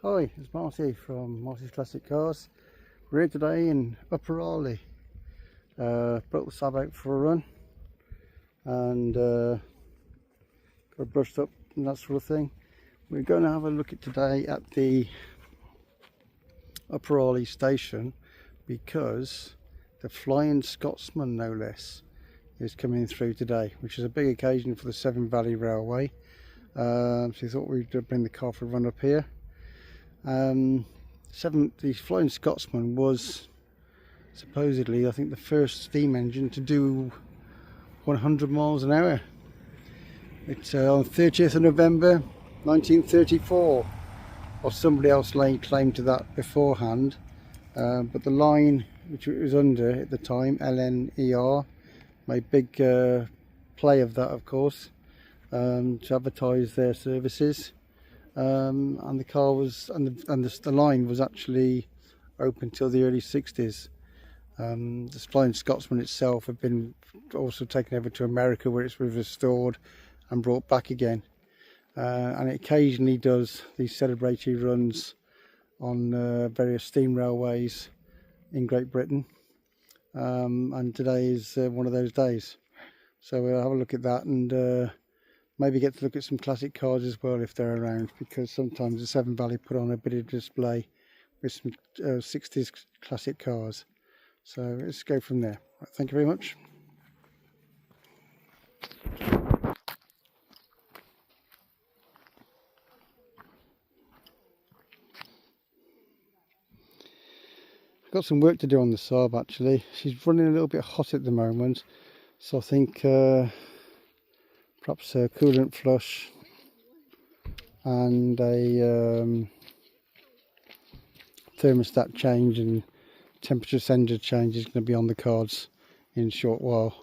Hi, it's Marty from Marty's Classic Cars. We're here today in Upper Arley. Brought the Saab out for a run and got brushed up and that sort of thing. We're going to have a look at today at the Upper Arley station because the Flying Scotsman, no less, is coming through today, which is a big occasion for the Severn Valley Railway. So we thought we'd bring the car for a run up here. The Flying Scotsman was supposedly, I think, the first steam engine to do 100 miles an hour. It's on 30th of November 1934, or somebody else laid claim to that beforehand, but the line which it was under at the time, LNER, made big play of that, of course, to advertise their services. And the car was, the line was actually open till the early 60s. The Flying Scotsman itself had been also taken over to America, where it's been restored and brought back again. And it occasionally does these celebratory runs on various steam railways in Great Britain. And today is one of those days. So we'll have a look at that and maybe get to look at some classic cars as well if they're around, because sometimes the Severn Valley put on a bit of display with some 60s classic cars. So let's go from there. Right, thank you very much. I've got some work to do on the Saab actually. She's running a little bit hot at the moment, so I think perhaps a coolant flush and a thermostat change and temperature sensor change is going to be on the cards in a short while.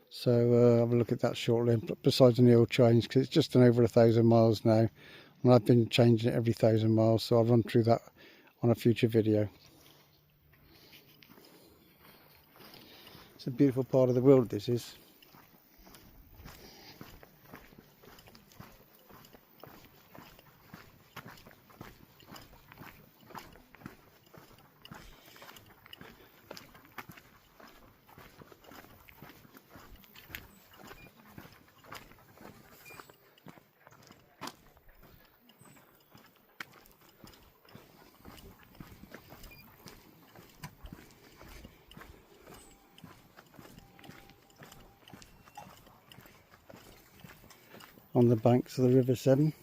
So have a look at that shortly, besides an oil change, because it's just done over 1,000 miles now, and I've been changing it every 1,000 miles, so I'll run through that on a future video. It's a beautiful part of the world, this is. On the banks of the River Severn.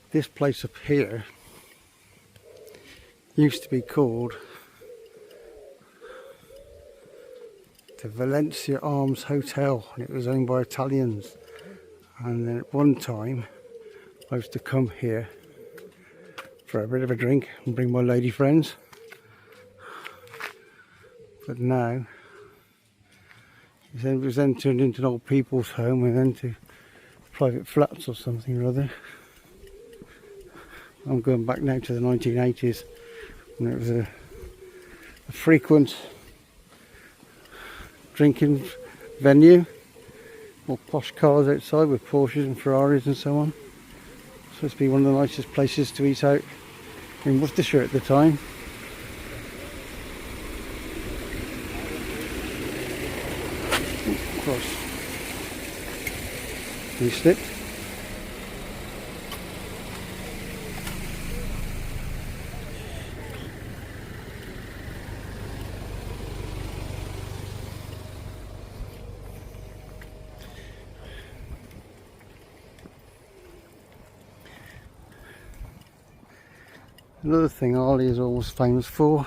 This place up here used to be called the Valencia Arms Hotel, and it was owned by Italians. And then at one time I used to come here for a bit of a drink and bring my lady friends, but now it was then turned into an old people's home and then to private flats or something or other. I'm going back now to the 1980s when it was a frequent drinking venue, all posh cars outside with Porsches and Ferraris and so on. Supposed to be one of the nicest places to eat out in Worcestershire at the time. Of course, he slipped. Another thing Arley is always famous for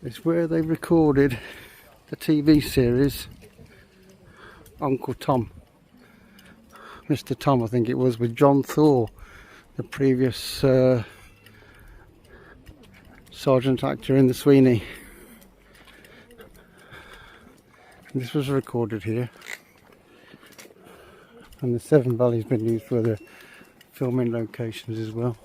is where they recorded the TV series Uncle Tom. Mr. Tom, I think it was, with John Thor, the previous sergeant actor in the Sweeney. And this was recorded here. And the Severn Valley has been used for the filming locations as well.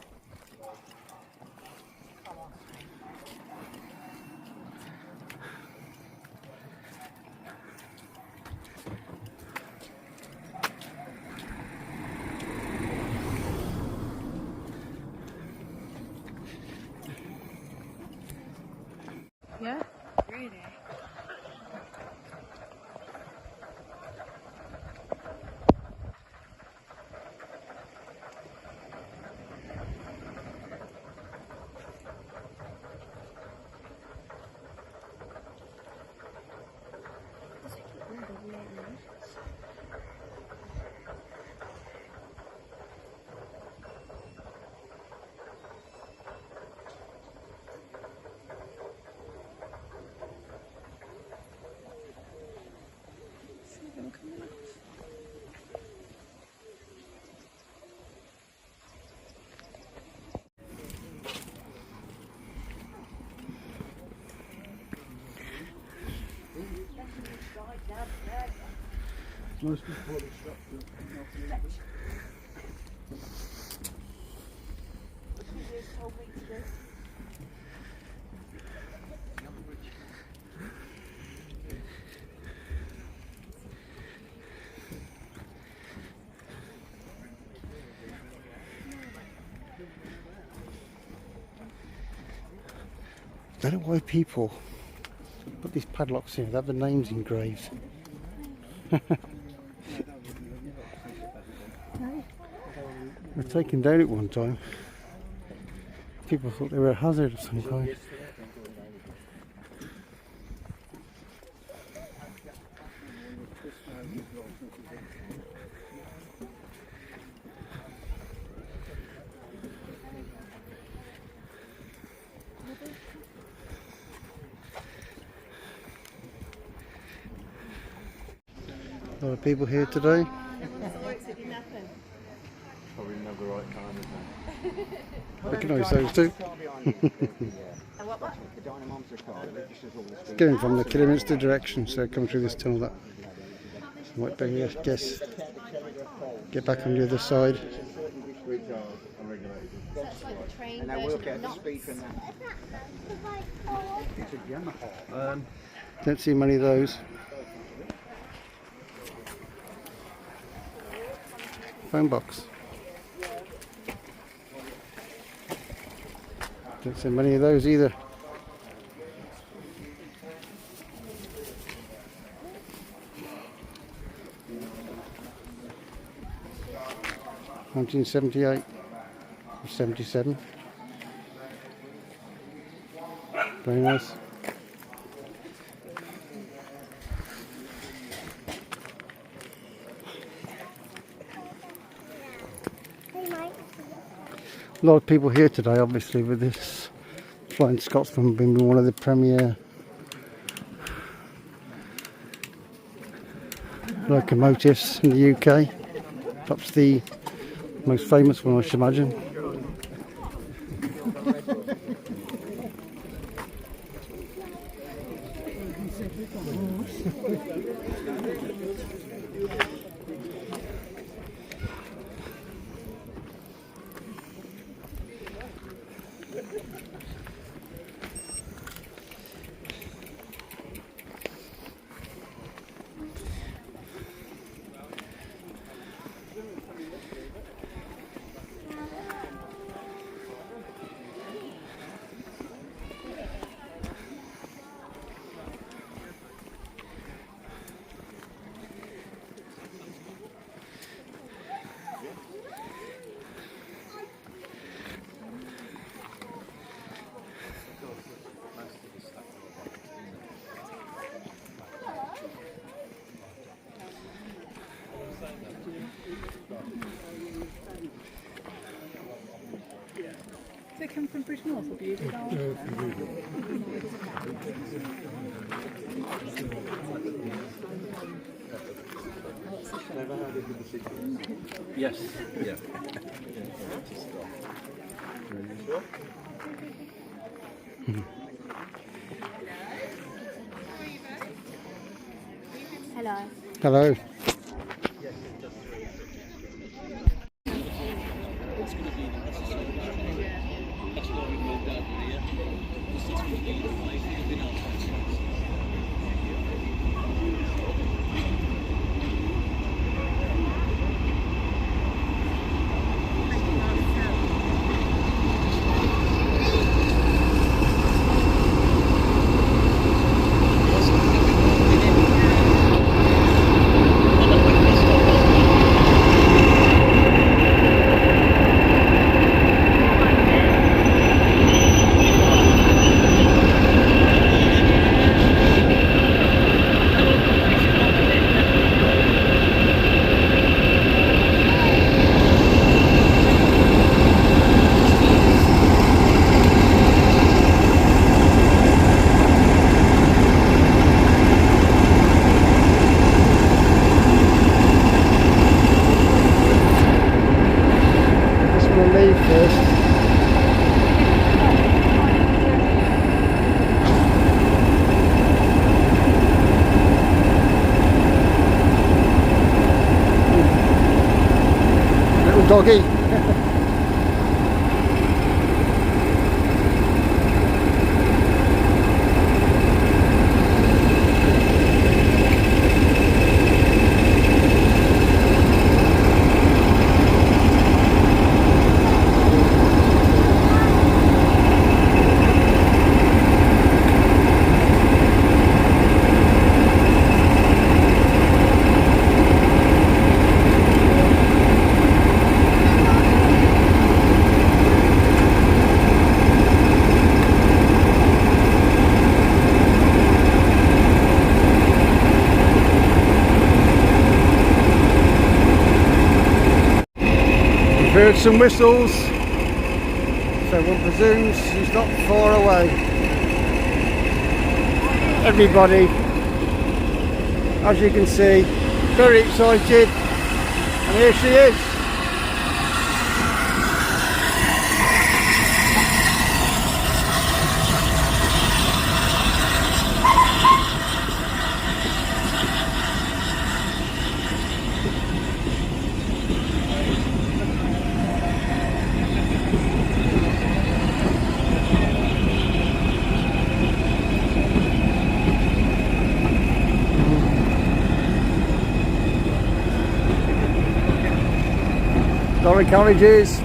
Yeah? Really? Most important structure. I don't know why people put these padlocks here. They have the names engraved. They were taken down at one time. People thought they were a hazard of some kind. A lot of people here today. Probably not the right time, isn't it? Recognise those two. It's going from the Kidderminster direction, so come through this tunnel. That might be, I guess, get back on the other side. And I will get the speed from that. It's a Yamaha. Don't see many of those. Phone box. Don't see many of those either. (1978) or 77. Very nice. A lot of people here today, obviously, with this Flying Scotsman being one of the premier locomotives in the UK. Perhaps the most famous one, I should imagine. come from Bridgnorth or Bewdley? Yes. Yeah. Hello. Hello. Doggy. Heard some whistles, so one presumes she's not far away. Everybody, as you can see, very excited, and here she is. Dollar carriages,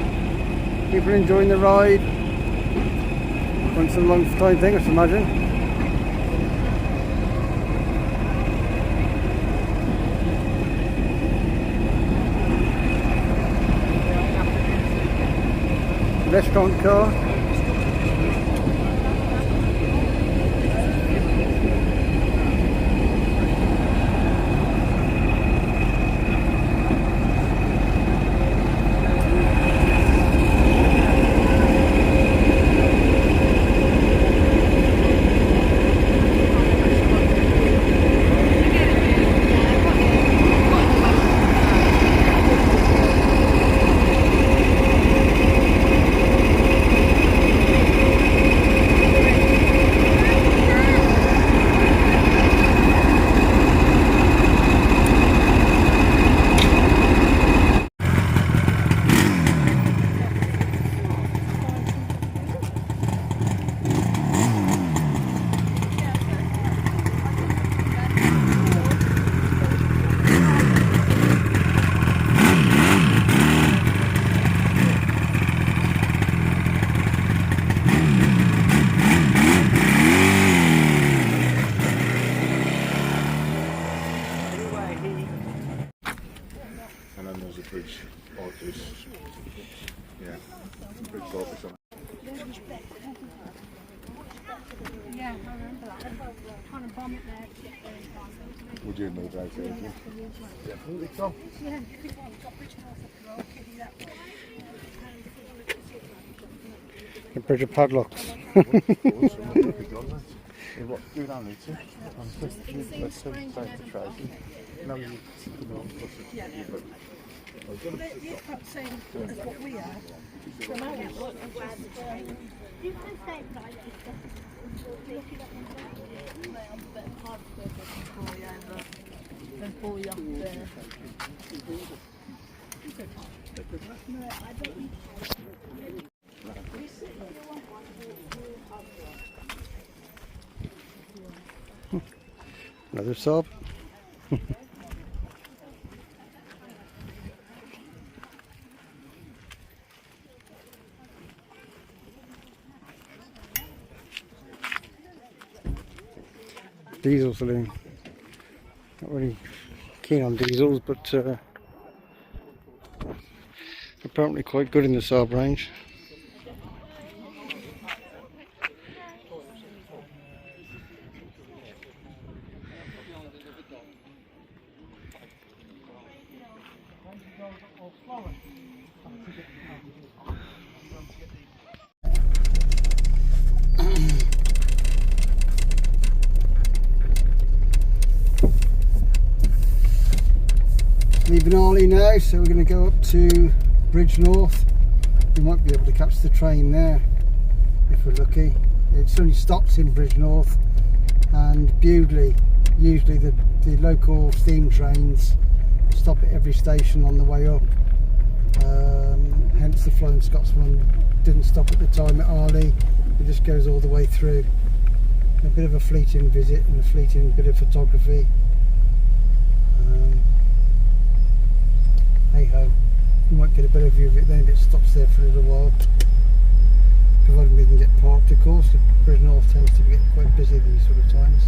people enjoying the ride. Once in a long time thing, I should imagine. Restaurant car. bridge office. Yeah, bridge office on. Yeah, I remember that. Trying to bomb it there to get there in time. Would you move out there? Definitely, Tom. Yeah, we've got Bridgnorth up the road, kidding that way. A bridge of padlocks. What, do that later? Let's take the Tracy. No, you know, Perhaps same as what we are. Another Saab. Diesel saloon. Not really keen on diesels, but apparently quite good in the Saab range. Leaving Arley now, so we're going to go up to Bridgnorth. We might be able to catch the train there if we're lucky. It only stops in Bridgnorth and Bewdley. Usually the local steam trains stop at every station on the way up. Hence the Flying Scotsman didn't stop at the time at Arley. It just goes all the way through. A bit of a fleeting visit and a fleeting bit of photography. Hey ho, you might get a better view of it then if it stops there for a little while, provided we can get parked, of course. Bridgnorth tends to get quite busy these sort of times.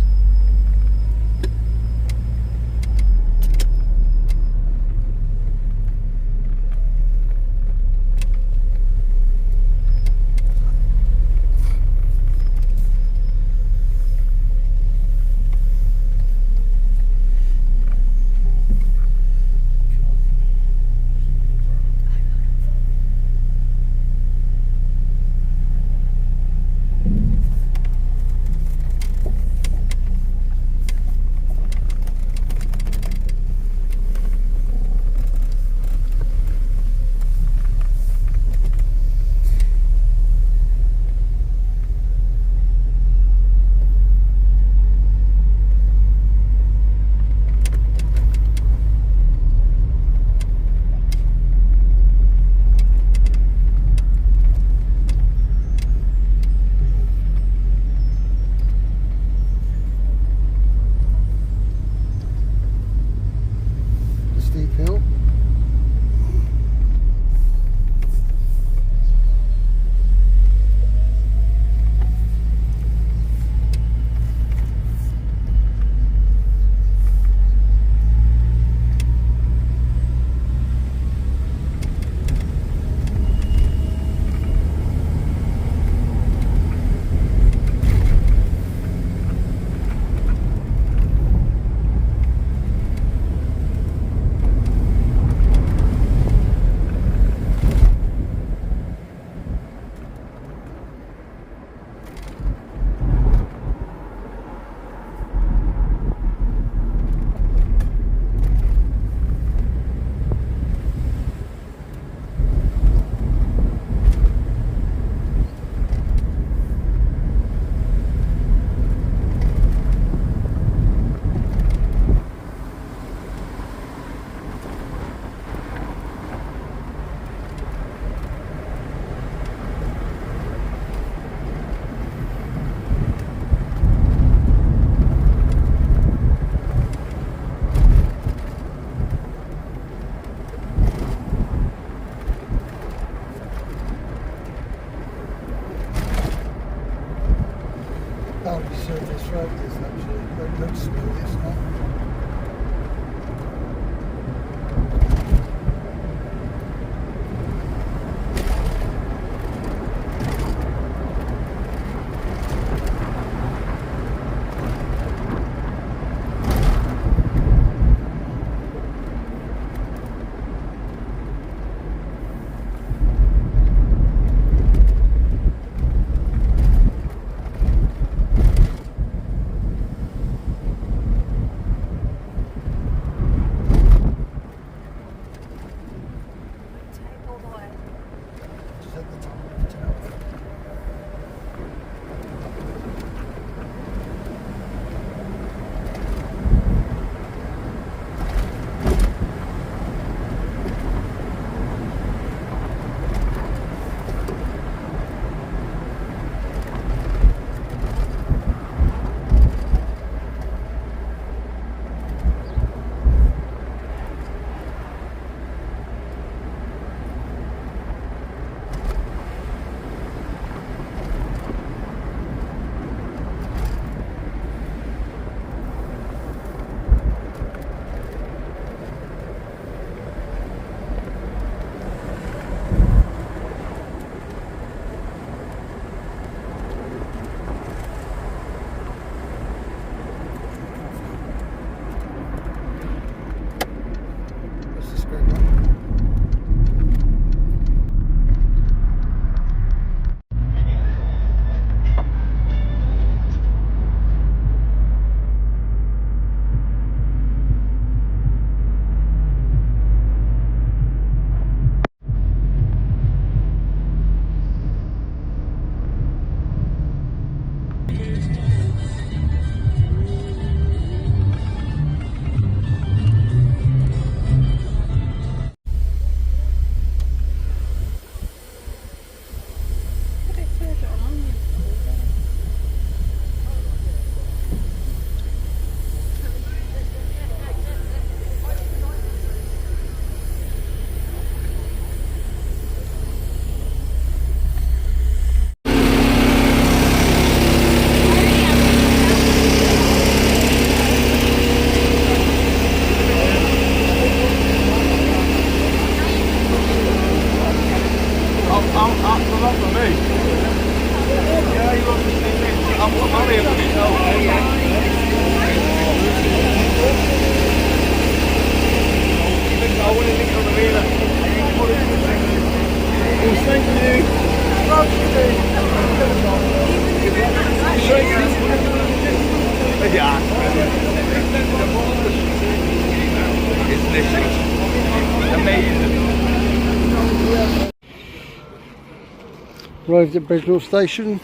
Arrived at Bridgnorth station,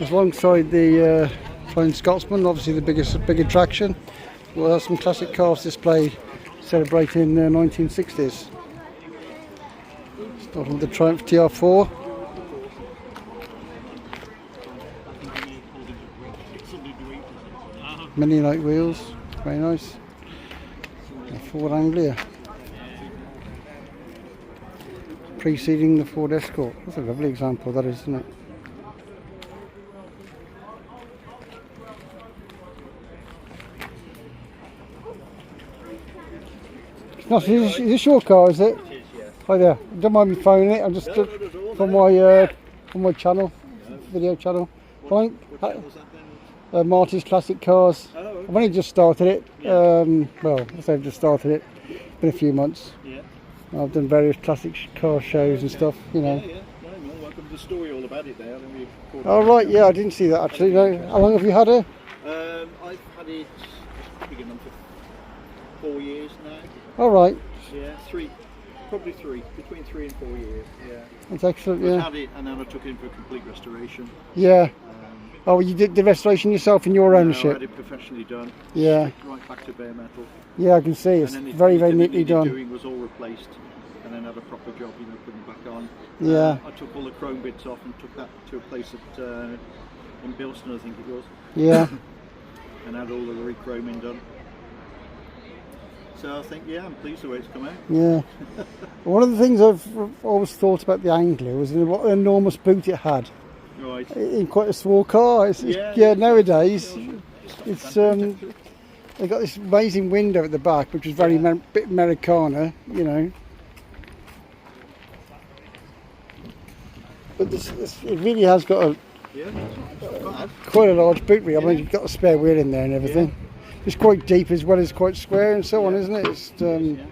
alongside the Flying Scotsman, obviously the big attraction. We'll have some classic cars displayed celebrating the 1960s. Starting with the Triumph TR4. Mini light wheels, very nice. A Ford Anglia. Preceding the Ford Escort. That's a lovely example, that is, isn't it? No, is this your car, is it? It is, yeah. Hi there. Don't mind me phoning it. I'm just from my channel, video channel. Fine. What time was that then? Marty's Classic Cars. Oh, okay. I've only just started it. Yeah. Well, I say I've just started it. It's been a few months. Yeah. I've done various classic car shows and stuff, you know. Yeah, yeah. No, welcome to the story all about it there. Then we recorded Oh right, yeah, I didn't see that actually. No. How long have you had her? I've had it big enough for 4 years now. All right, Yeah, probably three, between 3 and 4 years. Yeah. that's excellent. I Yeah, had it and then I took it in for a complete restoration. yeah. Um, Oh, you did the restoration yourself in your no, I ownership. had it professionally done. Yeah. Right back to bare metal. Yeah, I can see it's And then very anything that neatly needed done. doing was all replaced, and then had a proper job, putting it back on. Yeah. I took all the chrome bits off and took that to a place at in Bewdley, I think it was, Yeah, and had all the re-chroming done. So I think, yeah, I'm pleased the way it's come out. yeah. One of the things I've always thought about the Anglia was what an enormous boot it had Right. in quite a small car. Yeah. Nowadays it's they got this amazing window at the back, which is very bit Americana, you know. But it really has got Yeah, it's not bad. quite a large boot wheel. I mean, you've got a spare wheel in there and everything. It's quite deep as well as quite square and so on, isn't it? It's, Yeah.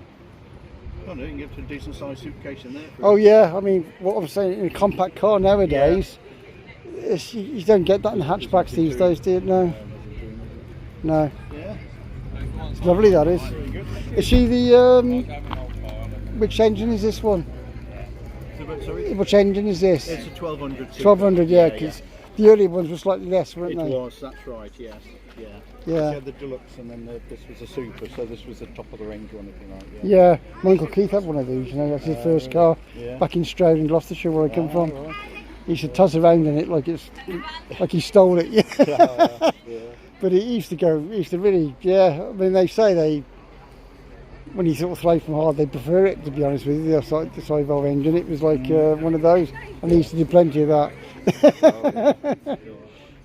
Oh, no, you can get a decent sized suitcase in there. oh yeah, I mean, what I'm saying, in a compact car nowadays, you don't get that in hatchbacks these days, do you? No. No. Yeah. It's lovely, that is. Very good. Is she the, which engine is this one? Sorry? Which engine is this? It's a 1200. 1200, yeah, because the early ones were slightly less, weren't It they? was, that's right, yes. Yeah. Yeah. She had the deluxe and then this was a super, so this was the top of the range one, if you like. Yeah, my Uncle Keith had one of these, you know, that's his first car, Yeah. back in Stroud in Gloucestershire where I come from. Right. He used to toss around in it like he stole it, yeah. Yeah. But he used to really, yeah, I mean, they say when you sort of throw from hard, they prefer it, to be honest with you, the side valve engine. It was like one of those, and he used to do plenty of that.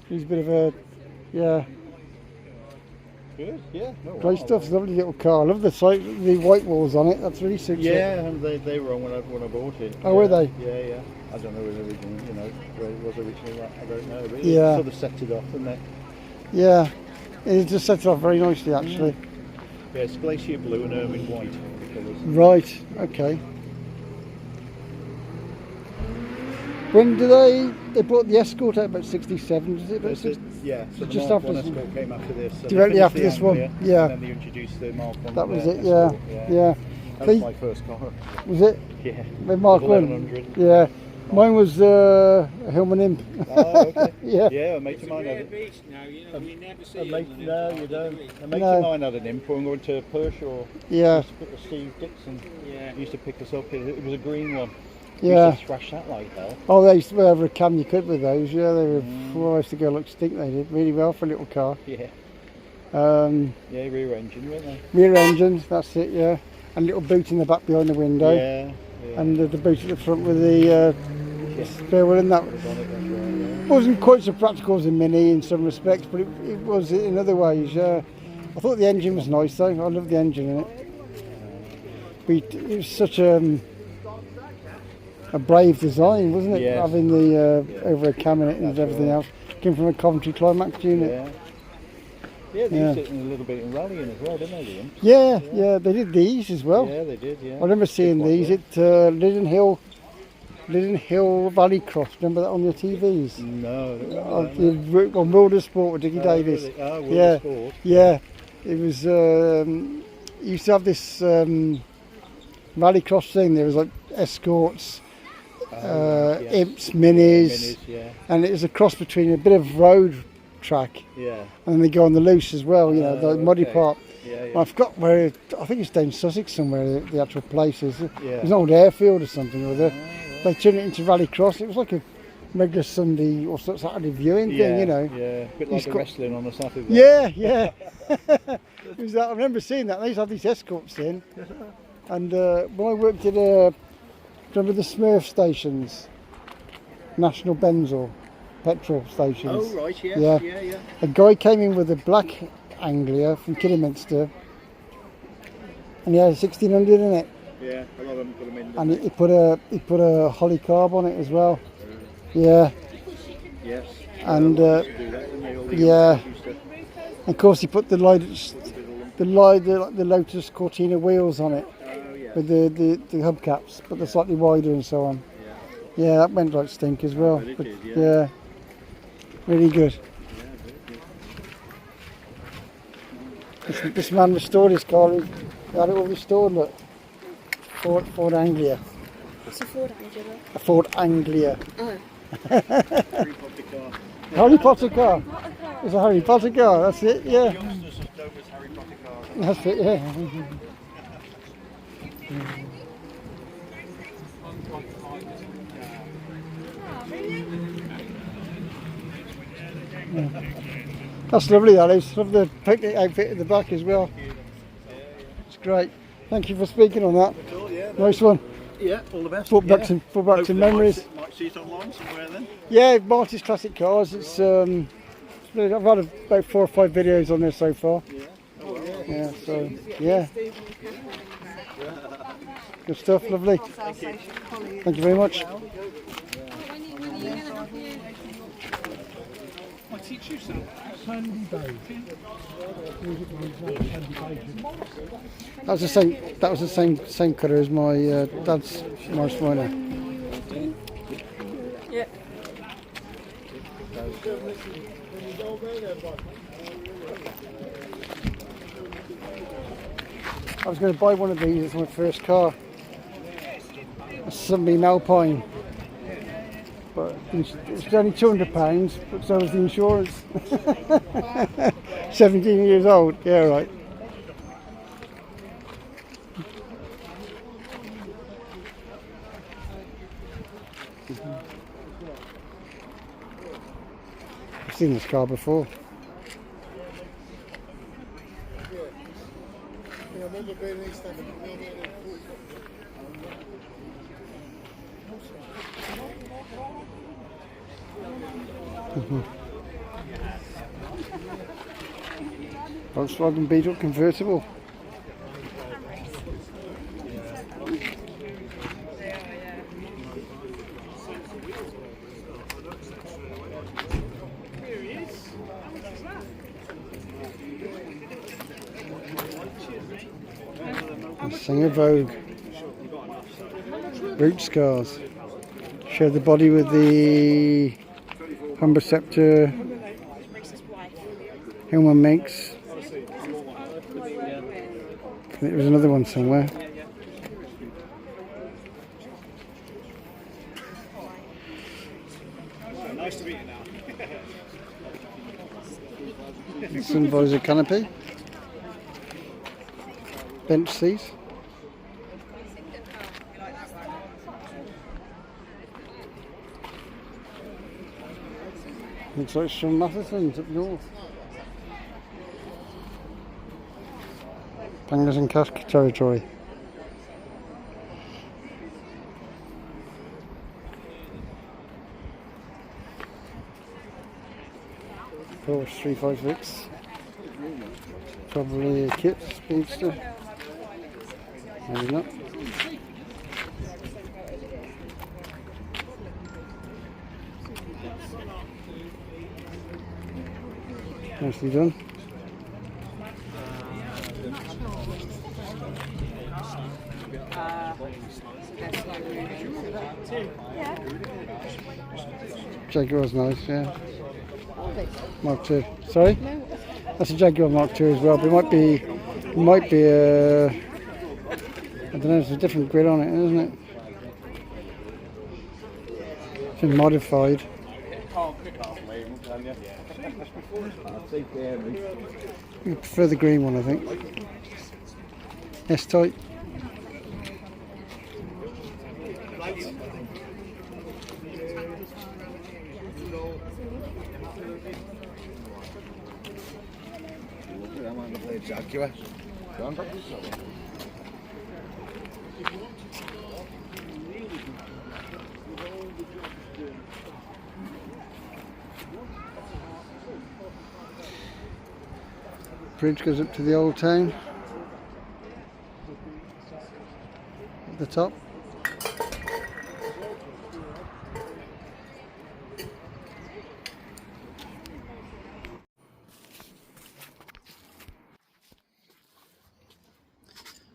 He's a bit of a, yeah, Good, yeah. No, great wow. stuff. It's a lovely little car. I love the white walls on it. That's really suits it. Yeah, and they were on when I bought it. Oh, were they? Yeah, yeah. I don't know where it was originally. I don't know, but Yeah. it sort of set it off, didn't it? Yeah, it just sets it off very nicely, actually. Yeah, it's glacier blue and ermine white. The colours. Right. Okay. When do they brought the Escort out about 67? Is it about 60? Yeah, so the just Mark after 1 this- Escort came after this. So Directly they after finished this the one, Anglia, yeah. And then they introduced the Mark 1. That was it. Yeah. Escort, Yeah. That They- was my first car. Was it? Yeah. The Mark The 1? 1100. Yeah. Mine was a Hillman Imp. Oh, okay. Yeah. Yeah, a mate of mine had it. beast now, we never see A mate, them. no, you don't. A mate No. of mine had an imp when we went to Pershore. Yeah. Used to put the Steve Dixon. Yeah. He used to pick us up. It was a green one. Yeah. Used to thrash that like hell. Oh, they used to wear over a cam you could with those. Yeah, they were. Well, I used to go look stink. They did really well for a little car. Yeah. Yeah, Rear engine, weren't they? rear engine. That's it. Yeah, and little boot in the back behind the window, Yeah. and the boot at the front with the spare wheel in that. Bonnet, that's right, yeah. Wasn't quite so practical as a Mini in some respects, but it was in other ways. Yeah, I thought the engine was nice though. I loved the engine in it. But it was such a brave design, wasn't it? Yes. Having the over a cam in it and That's everything right. else. Came from a Coventry Climax unit. Yeah. Yeah, they Yeah. used it in a little bit in rallying as well, didn't they, the imps? Yeah, they did these as well. Yeah, they did, yeah. I remember seeing Big these ones, at Liddon Hill Valley Cross. Remember that on your TVs? yeah. No, I don't remember On, that, no. on World of Sport with Dickie Oh, Davis. really? Oh, World Yeah. of Sport. Yeah, it was. You used to have this rallycross thing. There was like escorts, imps, minis, yeah. and it was a cross between a bit of road track Yeah. and they go on the loose as well, you know, the muddy okay. part. Yeah, I forgot where, I think it's down Sussex somewhere, the actual place is. Yeah. It was an old airfield or something or other. They turned it into Rally Cross. It was like a regular Sunday or Saturday viewing thing, you know. Yeah, a bit like a wrestling on a Saturday. Yeah, yeah. It was that, I remember seeing that. They used to have these escorts in. And when I worked at, remember the Smurf stations? National Benzel petrol stations. Oh right, yes, Yeah. yeah. A guy came in with a black Anglia from Kidderminster, and he had a 1600 in it, Yeah, a lot of them put them in. and he put a Holly carb on it as well. Yeah, Yes. and Do that, didn't they? All the yeah, used to of course he put the Lotus Cortina wheels on it Oh yeah. with the hubcaps, but they're slightly wider and so on. Yeah, that went like stink as well. It But, did, yeah, really good. This man restored his car. He had it all restored. Look, Ford Anglia. What's a Ford Anglia? A Ford Anglia. Oh. Harry Potter car. Harry Potter car. It's a Harry Potter car. That's it. Yeah. Youngsters as dope as Harry Potter cars. That's it. Yeah. That's lovely, that is. Love the picnic outfit at the back as well. It's great. Thank you for speaking on that. Cool, yeah. Nice one. Yeah, all the best. Brought back some Hopefully memories. Might see it online somewhere then. Yeah, Marty's Classic Cars. It's I've had about 4 or 5 videos on there so far. Yeah. Oh well. Yeah, so yeah. Good stuff, lovely. Thank you very much. That was the same. That was the same colour as my dad's Morris Minor. Yeah. I was going to buy one of these as my first car. A Sunbeam Alpine. But it's only £200, but so was the insurance. 17 years old, yeah, right. I've seen this car before. Volkswagen Beetle convertible. Singer Vogue. Root scars. Share the body with the Humber Scepter. Hillman Minx. There was another one somewhere. Nice to meet you now. Sun visor canopy. Bench seat. Looks like some Matheson's up north. Bangers and cask territory. Porsche 356. Probably a kit speedster. Maybe not. Nicely done. Jaguar's nice, yeah. Mark II. Sorry? That's a Jaguar Mark II as well, but it might be I don't know, it's a different grid on it, isn't it? It's been modified. You prefer the green one, I think. Yes, tight. Bridge goes up to the old town at the top.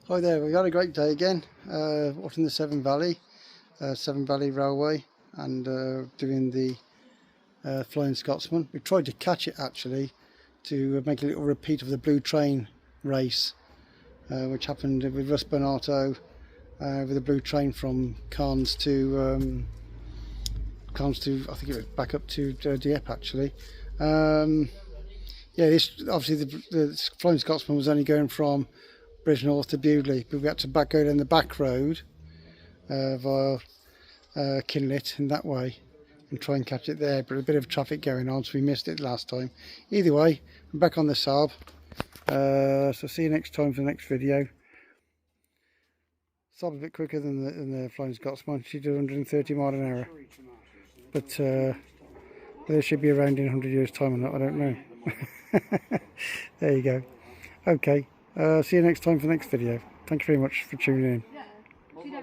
Hi there, we've had a great day again, up in the Severn Valley Railway, and doing the Flying Scotsman. We tried to catch it actually to make a little repeat of the Blue Train race, which happened with Russ Bernardo with the Blue Train from Cairns to I think it was back up to Dieppe actually. Yeah, this obviously the Flying Scotsman was only going from Bridgnorth to Bewdley, but we had to go down the back road via Kinlet in that way and try and catch it there, but a bit of traffic going on, so we missed it last time. Either way, I'm back on the Saab, so see you next time for the next video. Saab a bit quicker than the Flying Scotsman. She did 130 mile an hour, but they should be around in 100 years time or not, I don't know. There you go. Okay, see you next time for the next video. Thank you very much for tuning in.